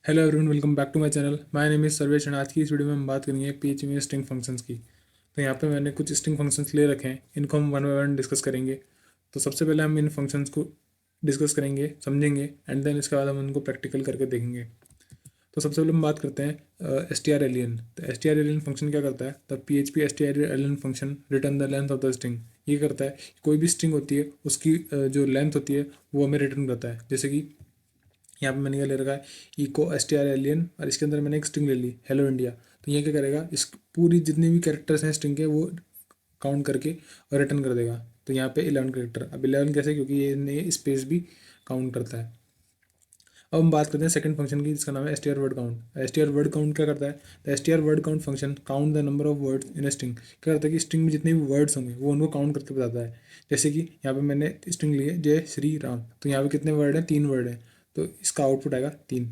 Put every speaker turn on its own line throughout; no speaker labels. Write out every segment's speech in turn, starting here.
Hello everyone, welcome back to my channel. My name is Sarvesh and आज की इस video में हम बात करेंगे पीएचपी में स्ट्रिंग फंक्शंस की। तो यहाँ पे मैंने कुछ स्ट्रिंग फंक्शंस ले रखे हैं, इनको हम वन बाय वन डिस्कस करेंगे। तो सबसे पहले हम इन फंक्शंस को डिस्कस करेंगे, समझेंगे एंड देन इसके बाद हम उनको प्रैक्टिकल करके देखेंगे। तो सबसे पहले हम बात करते हैं एस टी आर एलियन। तो एस टी आर एलियन फंक्शन क्या करता है? The P H P S T आर alien function return the length of the string. ये करता है कोई भी स्ट्रिंग होती है उसकी जो लेंथ होती है वो हमें रिटर्न करता है। जैसे कि यहाँ पे मैंने क्या ले रखा है, इको एस टी आर एलियन, और इसके अंदर मैंने एक स्ट्रिंग ले ली हेलो इंडिया। तो ये क्या करेगा, इस पूरी जितने भी कैरेक्टर्स हैं स्ट्रिंग के वो काउंट करके और रिटर्न कर देगा। तो यहाँ पे 11 कैरेक्टर। अब 11 कैसे? क्योंकि ये स्पेस भी काउंट करता है। अब हम बात करते हैं सेकंड फंक्शन की, जिसका नाम है S T R word count. S T R word count क्या करता है? The S T R word count function count the number of words in a string. क्या करता है कि स्ट्रिंग में जितने भी वर्ड्स होंगे वो उनको काउंट करके बताता है। जैसे कि यहाँ पे मैंने स्ट्रिंग ली है जय श्री राम, तो यहाँ पे कितने वर्ड हैं? 3 वर्ड हैं, तो इसका आउटपुट आएगा 3।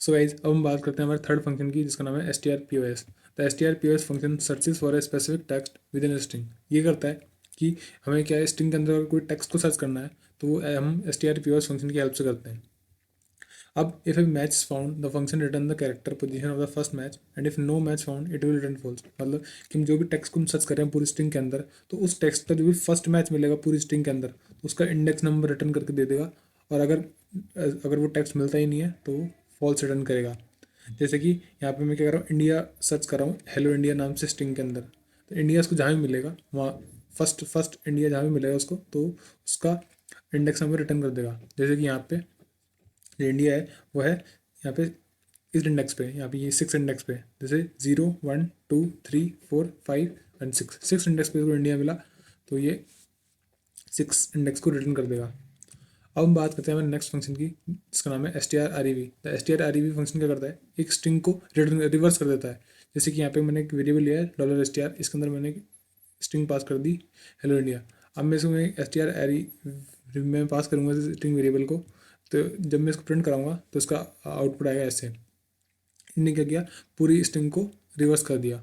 सो गाइज, अब हम बात करते हैं हमारे थर्ड फंक्शन की, जिसका नाम है S T R P O S. The S T R P O S function searches for a specific text with in string. ये करता है कि हमें क्या है, स्ट्रिंग के अंदर अगर कोई टेक्स्ट को सर्च करना है तो वो हम S T R P O S function की हेल्प से करते हैं। अब if a match is found the function return the character position of the first match and if no match found it will return false. मतलब कि हम जो भी टेक्स्ट को हम सर्च कर रहे हैं पूरी स्ट्रिंग के अंदर, तो उस टेक्स्ट का जो भी फर्स्ट मैच मिलेगा पूरी स्ट्रिंग के अंदर, तो उसका इंडेक्स नंबर रिटर्न करके दे देगा। और अगर अगर वो टेक्स्ट मिलता ही नहीं है तो वो फॉल्स रिटर्न करेगा। जैसे कि यहाँ पे मैं क्या कर रहा हूँ, इंडिया सर्च कर रहा हूँ हेलो इंडिया नाम से स्ट्रिंग के अंदर। तो इंडिया उसको जहाँ भी मिलेगा वहाँ फर्स्ट फर्स्ट इंडिया जहाँ भी मिलेगा उसको, तो उसका इंडेक्स नंबर रिटर्न कर देगा। जैसे कि यहाँ पे जो इंडिया है वो है यहाँ पे इस इंडेक्स पे, यहाँ पे ये 6 इंडेक्स पे, जैसे 0 1 2 3 4 5 एंड 6 इंडेक्स पे इसको इंडिया मिला, तो ये 6 इंडेक्स को रिटर्न कर देगा। अब हम बात करते हैं हमारे नेक्स्ट फंक्शन की, जिसका नाम है S T R R E V. The S T R R E V function क्या करता है, एक स्ट्रिंग को रिटर्न रिवर्स कर देता है। जैसे कि यहाँ पे मैंने एक वेरिएबल लिया है डॉलर एस टी आर, इसके अंदर मैंने स्ट्रिंग पास कर दी हेलो इंडिया। अब मैं इसको S T R R E में पास करूँगा स्ट्रिंग वेरिएबल को, तो जब मैं इसको प्रिंट कराऊंगा तो इसका आउटपुट आएगा ऐसे। इन्हें क्या किया, पूरी स्ट्रिंग को रिवर्स कर दिया।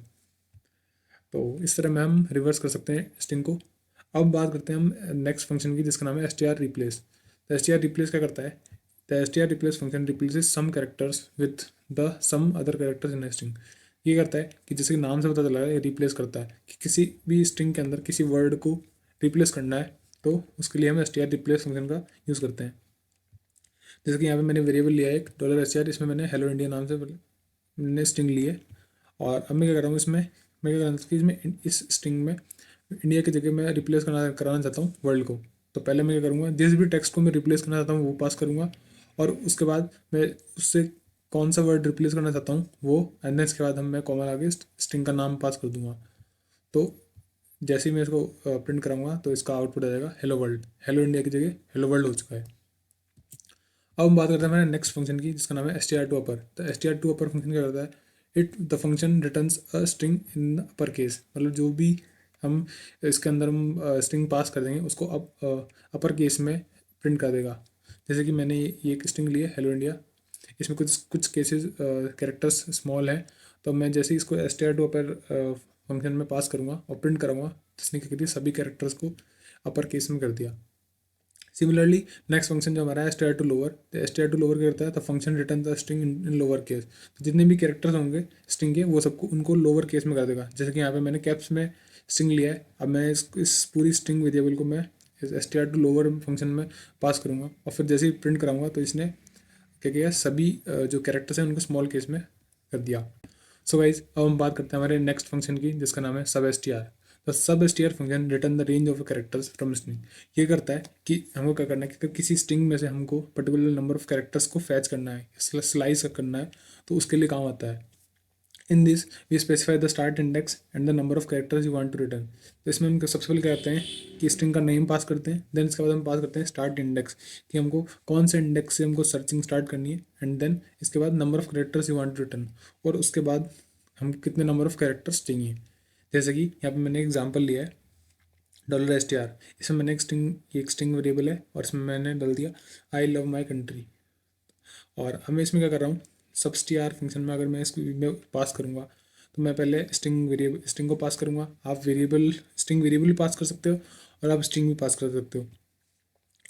तो इस तरह में हम रिवर्स कर सकते हैं स्ट्रिंग को। अब बात करते हैं हम नेक्स्ट फंक्शन की, जिसका नाम है S T R replace. The S T R replace क्या करता है? The S T R replace function replaces some characters with the some other characters in string. ये करता है कि जैसे कि नाम से पता चला है, रिप्लेस करता है कि किसी भी स्ट्रिंग के अंदर किसी वर्ड को रिप्लेस करना है, तो उसके लिए हम S T R replace function का यूज़ करते हैं। जैसे कि यहाँ पे मैंने वेरिएबल लिया है एक डॉलर एस टी आर, इसमें मैंने हेलो इंडिया नाम से मैंने स्ट्रिंग ली है। और अब मैं क्या कर रहा हूँ इसमें, मैं क्या कर रहा हूँ कि इसमें इस स्ट्रिंग में इंडिया की जगह मैं रिप्लेस कराना चाहता हूँ वर्ल्ड को। तो पहले मैं क्या करूँगा, जिस भी टेक्स्ट को मैं रिप्लेस करना चाहता हूँ वो पास करूँगा, और उसके बाद मैं उससे कौन सा वर्ड रिप्लेस करना चाहता हूँ वो, एंड देन इसके बाद हम मैं कॉमा आगे स्ट्रिंग का नाम पास कर दूंगा। तो जैसे ही मैं इसको प्रिंट कराऊंगा तो इसका आउटपुट आ जाएगा हेलो वर्ल्ड। हेलो इंडिया की जगह हेलो वर्ल्ड हो चुका है। अब हम बात करते हैं हमारे नेक्स्ट फंक्शन की, जिसका नाम है S T R to upper. तो S T R to upper function क्या करता है? It the function returns a string in upper case. मतलब जो भी हम इसके अंदर हम स्ट्रिंग पास कर देंगे उसको अब अपर केस में प्रिंट कर देगा। जैसे कि मैंने ये एक स्ट्रिंग ली है हेलो इंडिया, इसमें कुछ कुछ केसेस कैरेक्टर्स स्मॉल हैं, तो मैं जैसे ही इसको S T R to upper function में पास करूँगा और प्रिंट करूँगा, तो इसने क्या किया, सभी कैरेक्टर्स को अपर केस में कर दिया। सिमिलरली नेक्स्ट फंक्शन जो हमारा है S T R to lower, तो S T R to lower क्या करता है? The function return the string in lower case. तो जितने भी कैरेक्टर्स होंगे स्ट्रिंग के वो सबको उनको लोअर केस में कर देगा। जैसे कि यहाँ पे मैंने कैप्स में स्ट्रिंग लिया है, अब मैं इस पूरी स्ट्रिंग वेरिएबल को मैं S T R to lower function में पास करूँगा, और फिर जैसे ही प्रिंट कराऊंगा तो इसने क्या किया, सभी जो कैरेक्टर्स हैं उनको स्मॉल केस में कर दिया। सो गाइज, अब हम बात करते हैं हमारे नेक्स्ट फंक्शन की, जिसका नाम है सब S T R. The sub S T R function return the range of characters from string. ये करता है कि हमको क्या करना है कि किसी स्ट्रिंग में से हमको पर्टिकुलर नंबर ऑफ कैरेक्टर्स को फैच करना है, स्लाइस करना है, तो उसके लिए काम आता है। In this we specify the start index and the number of characters you want to return. तो इसमें हम सबसे पहले क्या करते हैं कि स्ट्रिंग का नेम पास करते हैं, देन इसके बाद हम पास करते हैं स्टार्ट इंडेक्स, कि हमको कौन से इंडेक्स से हमको सर्चिंग स्टार्ट करनी है, एंड देन इसके बाद number of characters you want to return, और उसके बाद हम कितने नंबर ऑफ कैरेक्टर्स चाहिए। जैसे कि यहाँ पे मैंने एग्जाम्पल लिया है डॉलर एस टी आर, इसमें मैंने एक स्ट्रिंग वेरिएबल है और इसमें मैंने डाल दिया आई लव माई कंट्री। और अब मैं इसमें क्या कर रहा हूँ, सब टी आर फंक्शन में अगर मैं इसको मैं पास करूँगा, तो मैं पहले स्ट्रिंग को पास करूँगा। आप स्ट्रिंग वेरिएबल भी पास कर सकते हो और आप स्ट्रिंग भी पास कर सकते हो।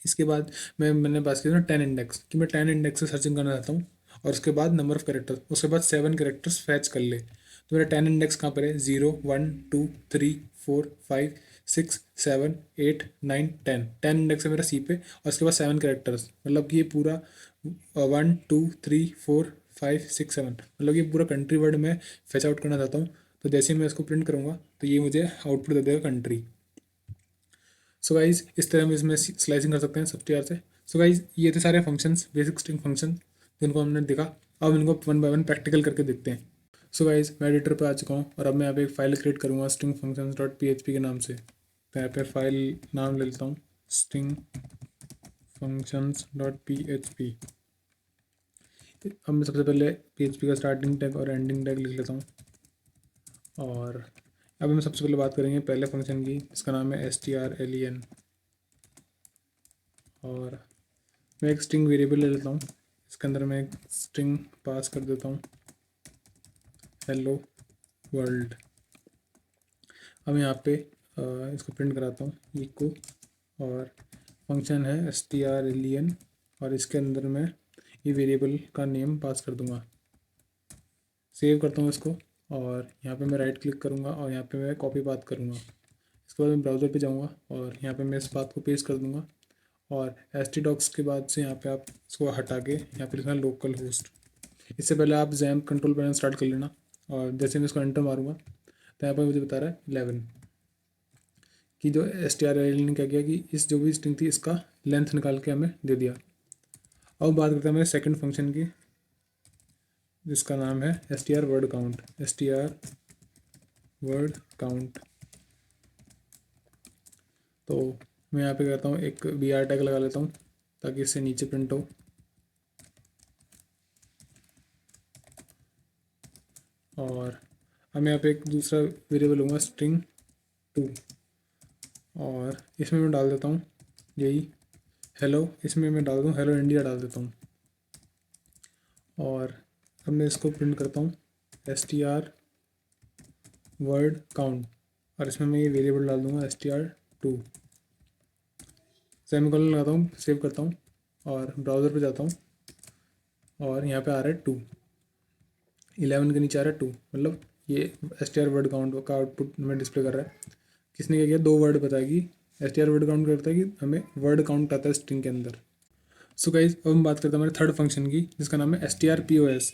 इसके बाद मैंने पास किया ना 10 इंडेक्स, कि मैं 10 इंडेक्स से सर्चिंग करना चाहता हूँ, और उसके बाद नंबर ऑफ कैरेक्टर्स, उसके बाद 7 कैरेक्टर्स फैच कर ले। तो मेरा 10 इंडेक्स कहाँ पर है, 0 1 2 3 4 5 6 7 8 9 10 इंडेक्स है मेरा सी पे, और उसके बाद 7 कैरेक्टर्स, मतलब कि ये पूरा 1 2 3 4 5 6 7, मतलब ये पूरा कंट्री वर्ड में फैच आउट करना चाहता हूँ। तो जैसे ही मैं इसको प्रिंट करूँगा तो ये मुझे आउटपुट दे देगा कंट्री। सो गाइज इस तरह हम इसमें स्लाइसिंग कर सकते हैं सब टीआर से। सो गाइज ये थे सारे फंक्शंस, बेसिक स्ट्रिंग फंक्शन जिनको हमने देखा। अब इनको वन बाय वन प्रैक्टिकल करके देखते हैं। सो गाइज मैं एडिटर पे आ चुका हूँ और अब मैं यहाँ पे एक फाइल क्रिएट करूँगा स्ट्रिंग फंक्शन डॉट PHP के नाम से। तो यहाँ पे फाइल नाम ले लेता हूँ स्ट्रिंग फंक्शंस डॉट PHP। अब मैं सबसे पहले PHP का स्टार्टिंग टैग और एंडिंग टैग लिख लेता हूँ। और अब हम सबसे पहले बात करेंगे पहले फंक्शन की, जिसका नाम है strlen। और मैं एक स्ट्रिंग वेरिएबल ले लेता हूँ, इसके अंदर मैं एक स्ट्रिंग पास कर देता हूँ हेलो वर्ल्ड। अब यहाँ पे इसको प्रिंट कराता हूँ इको, और फंक्शन है strlen, और इसके अंदर मैं ये वेरिएबल का नेम पास कर दूँगा। सेव करता हूँ इसको, और यहाँ पे मैं राइट क्लिक करूँगा और यहाँ पे मैं कॉपी बात करूँगा। इसके बाद मैं ब्राउज़र पे जाऊँगा और यहाँ पे मैं इस बात को पेस्ट कर दूँगा, और htdocs के बाद से यहाँ पे आप इसको हटा के यहाँ पे लिखना लोकल होस्ट। इससे पहले आप XAMPP कंट्रोल पैनल स्टार्ट कर लेना, और जैसे मैं इसको एंटर मारूंगा तो यहाँ पर मुझे बता रहा है 11 कि जो strlen ने क्या किया कि इस जो भी स्ट्रिंग थी इसका लेंथ निकाल के हमें दे दिया। अब बात करते हैं मेरे सेकंड फंक्शन की, जिसका नाम है str word count। तो मैं यहाँ पे करता हूँ एक br टैग लगा लेता हूँ ताकि इससे नीचे प्रिंट हो। और अब मैं यहाँ पे एक दूसरा वेरिएबल लूँगा स्ट्रिंग 2, और इसमें मैं डाल देता हूँ यही हेलो, इसमें मैं डाल दूँ हेलो इंडिया डाल देता हूँ। और अब मैं इसको प्रिंट करता हूँ str word count, और इसमें मैं ये वेरिएबल डाल दूँगा str2। सेमीकोलन लगाता हूँ, सेव करता हूँ और ब्राउज़र पे जाता हूँ, और यहाँ पे आ रहा है 2, 11 के नीचे आ रहा है 2, मतलब ये str word count का आउटपुट में डिस्प्ले कर रहा है। किसने क्या किया, 2 वर्ड बताएगी, str word count करता है कि हमें वर्ड काउंट आता है स्ट्रिंग के अंदर। सो गाइज अब हम बात करते हैं हमारे थर्ड फंक्शन की, जिसका नाम है strpos।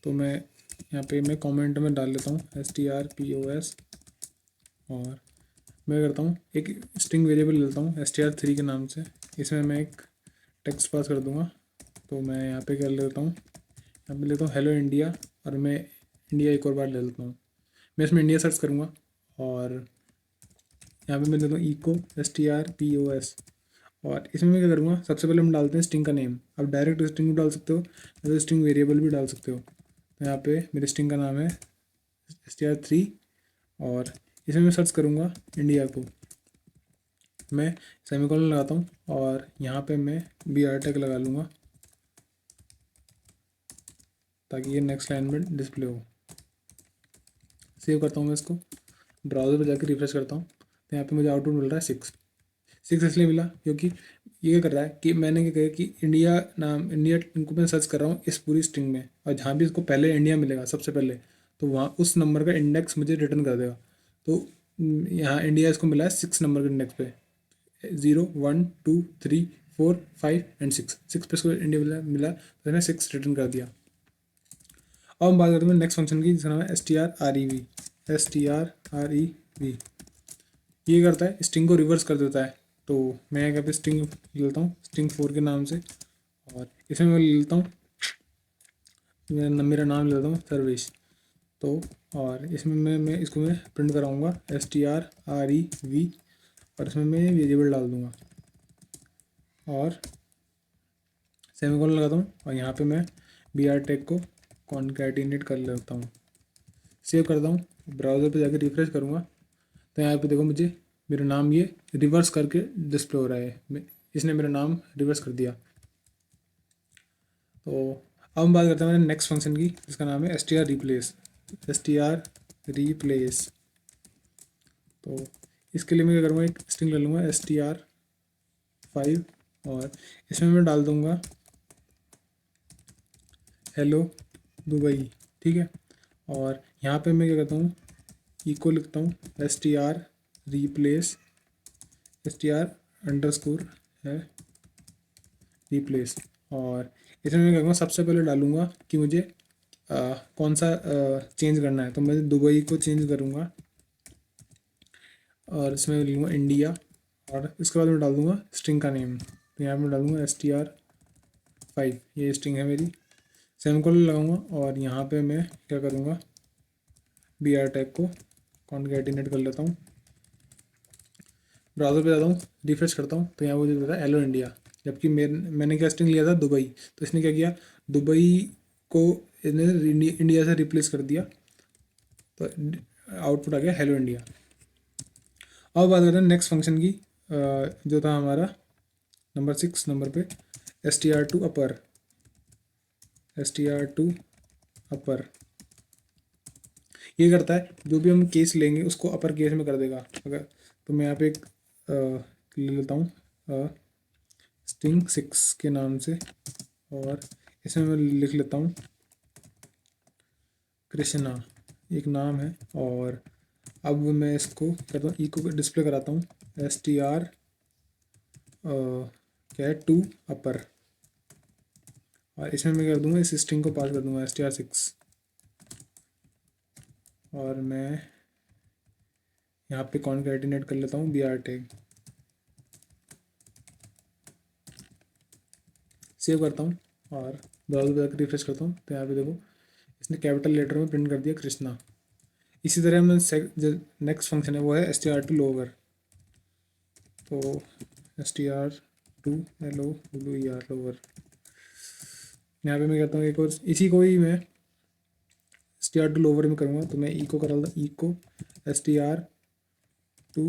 तो मैं यहाँ पे मैं कमेंट में डाल लेता हूँ strpos, और मैं करता हूँ एक स्ट्रिंग वेरिएबल लेता हूँ str3 के नाम से। इसमें मैं एक टेक्स्ट पास कर दूँगा। तो मैं यहाँ पे कर लेता हूँ, यहाँ पे लेता हूँ हेलो इंडिया, और मैं इंडिया एक और बार ले लेता हूँ। मैं इसमें इंडिया सर्च करूँगा, और यहाँ पे मैं देता हूँ इको strpos, और इसमें मैं क्या करूँगा, सबसे पहले हम डालते हैं स्ट्रिंग का नेम। अब डायरेक्ट स्ट्रिंग भी डाल सकते हो, तो स्ट्रिंग वेरिएबल भी डाल सकते हो। तो यहाँ पे मेरे स्ट्रिंग का नाम है str3, और इसमें मैं सर्च करूँगा इंडिया को। मैं सेमीकोलन लगाता हूँ और यहाँ पे मैं br टैग लगा लूँगा ताकि ये नेक्स्ट लाइन में डिस्प्ले हो। सेव करता हूँ मैं इसको, ब्राउज़र पर जाकर रिफ्रेश करता हूँ तो यहाँ पे मुझे आउटपुट मिल रहा है 6। इसलिए मिला क्योंकि ये क्या कर रहा है कि मैंने क्या किया कि इंडिया नाम, इंडिया को मैं सर्च कर रहा हूँ इस पूरी स्ट्रिंग में, और जहाँ भी इसको पहले इंडिया मिलेगा सबसे पहले, तो वहाँ उस नंबर का इंडेक्स मुझे रिटर्न कर देगा। तो यहाँ इंडिया इसको मिला है 6 नंबर के इंडेक्स पे, 0 1 2 3 4 5 एंड 6 पे इसको इंडिया मिला तो मैंने 6 रिटर्न कर दिया। अब हम बात करते हैं नेक्स्ट फंक्शन की, जिसका नाम है strrev। ये करता है स्ट्रिंग को रिवर्स कर देता है। तो मैं यहाँ पे स्ट्रिंग लेता हूँ स्ट्रिंग 4 के नाम से, और इसमें मैं ले लेता हूँ मेरा नाम ले लेता हूँ सर्वेश। तो और इसमें मैं इसको मैं प्रिंट कराऊँगा strrev, और इसमें मैं वेरिएबल डाल दूँगा और सेमीकोलन लगाता हूँ, और यहाँ पे मैं br टैग को कॉन्कैटिनेट कर लेता हूँ। सेव करता हूँ, ब्राउज़र पे जाकर रिफ्रेश करूँगा तो यहाँ पे देखो मुझे मेरा नाम ये रिवर्स करके डिस्प्ले हो रहा है, इसने मेरा नाम रिवर्स कर दिया। तो अब हम बात करते हैं नेक्स्ट फंक्शन की, जिसका नाम है str replace। तो इसके लिए मैं क्या करूँगा, एक स्ट्रिंग ले लूँगा str5, और इसमें मैं डाल दूँगा हेलो दुबई, ठीक है। और यहाँ पे मैं क्या करता हूँ, इको लिखता हूँ str रिप्लेस str अंडरस्कोर है रिप्लेस। और इसमें मैं क्या करूँगा, सबसे पहले डालूँगा कि मुझे कौन सा चेंज करना है, तो मैं दुबई को चेंज करूँगा और इसमें लूँगा इंडिया। और इसके बाद मैं डाल दूँगा स्ट्रिंग का नेम, तो यहाँ पे मैं डालूँगा str5, ये स्ट्रिंग है मेरी। सेमीकोलन लगाऊंगा और यहाँ पे मैं क्या करूँगा, बी आर टैग को कॉन्कैटिनेट कर लेता हूँ। ब्राउज़र पे जाता हूँ, रिफ्रेश करता हूँ, तो यहाँ मुझे देता है हेलो इंडिया, जबकि मैंने क्या स्ट्रिंग लिया था दुबई, तो इसने क्या किया, दुबई को इसने इंडिया से रिप्लेस कर दिया, तो आउटपुट आ गया हेलो इंडिया। अब बात करते हैं नेक्स्ट फंक्शन की, जो था हमारा नंबर 6 नंबर पे str2 अपर, str2 अपर। ये करता है जो भी हम केस लेंगे उसको अपर केस में कर देगा। अगर तो मैं यहाँ पे एक ले लेता हूँ स्ट्रिंग 6 के नाम से, और इसमें मैं लिख लेता हूँ कृष्णा, एक नाम है। और अब मैं इसको करता हूँ इको डिस्प्ले कराता हूँ str क्या है 2 अपर, और इसमें मैं कर दूँगा इस स्ट्रिंग को पास कर दूँगा str6। और मैं यहाँ पे कॉन्कैटिनेट कर लेता हूँ बी आर टैग, सेव करता हूँ और ब्राउज़र पर जाकर रिफ्रेश करता हूँ, तो यहाँ पे देखो इसने कैपिटल लेटर में प्रिंट कर दिया कृष्णा। इसी तरह मैं जो नेक्स्ट फंक्शन है वो है str2 लोअर, तो str2 लोअर। यहाँ पे मैं करता हूँ एक और, इसी को ही मैं str2 लोअर में करूँगा, तो मैं इको करा इको str2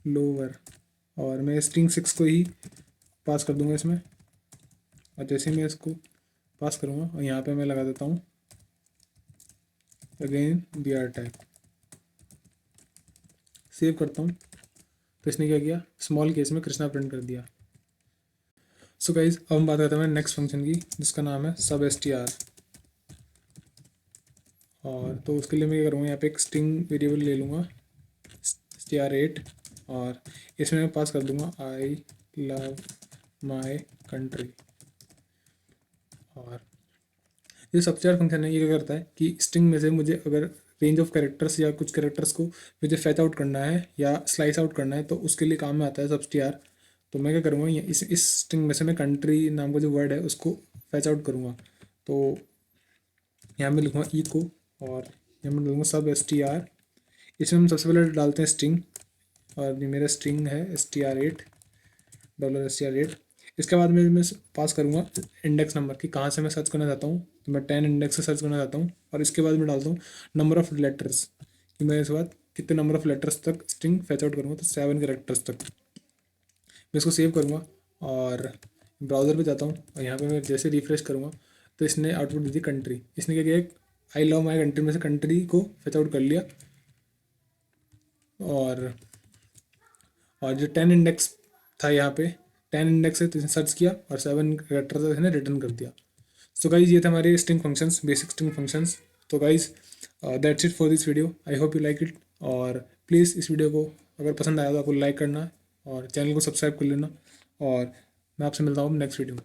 लोअर, और मैं स्ट्रिंग 6 को ही पास कर दूँगा इसमें। और जैसे मैं इसको पास करूँगा और यहाँ पे मैं लगा देता हूँ again B R tag, save करता हूँ, तो इसने क्या किया, स्मॉल केस में कृष्णा प्रिंट कर दिया। सो गाइज अब हम बात करते हैं नेक्स्ट फंक्शन की, जिसका नाम है सब str। और तो उसके लिए मैं क्या करूँगा, यहाँ पे एक स्ट्रिंग वेरिएबल ले लूँगा str8, और इसमें मैं पास कर दूँगा आई लव माई कंट्री। और ये सबस्ट्र फंक्शन है, ये क्या करता है कि स्ट्रिंग में से मुझे अगर रेंज ऑफ कैरेक्टर्स या कुछ कैरेक्टर्स को मुझे फैच आउट करना है या स्लाइस आउट करना है, तो उसके लिए काम में आता है सबस्ट्र। तो मैं क्या करूँगा, ये इस स्ट्रिंग में से मैं कंट्री नाम का जो वर्ड है उसको फैच आउट करूँगा। तो यहाँ मैं लिखूँगा इको, और यहाँ मैं लिखूँगा सब str। इसमें हम सबसे पहले डालते हैं स्ट्रिंग, और ये मेरा स्ट्रिंग है str8 $str8। इसके बाद मैं पास करूँगा इंडेक्स नंबर की, कहाँ से मैं सर्च करना चाहता हूँ, तो मैं 10 इंडेक्स से सर्च करना चाहता हूँ। और इसके बाद मैं डालता हूँ नंबर ऑफ़ लेटर्स, कि मैं इस बात कितने नंबर ऑफ़ लेटर्स तक स्ट्रिंग फैच आउट करूँगा, तो 7 कैरेक्टर्स तक। मैं इसको सेव करूँगा और ब्राउज़र पे जाता हूँ, और यहाँ पे मैं जैसे रिफ्रेश करूँगा तो इसने आउटपुट दी थी कंट्री। इसने क्या किया, आई लव माई कंट्री में से कंट्री को फैच आउट कर लिया, और जो 10 इंडेक्स था यहाँ पे 10 इंडेक्स है तो इसने सर्च किया, और 7 कैरेक्टर तक इसने रिटर्न कर दिया। सो गाइज ये थे हमारे string functions, basic string functions. तो guys that's it for this video, I hope you like it. और प्लीज़ इस वीडियो को अगर पसंद आया तो आपको लाइक करना और चैनल को सब्सक्राइब कर लेना, और मैं आपसे मिलता हूँ नेक्स्ट वीडियो में।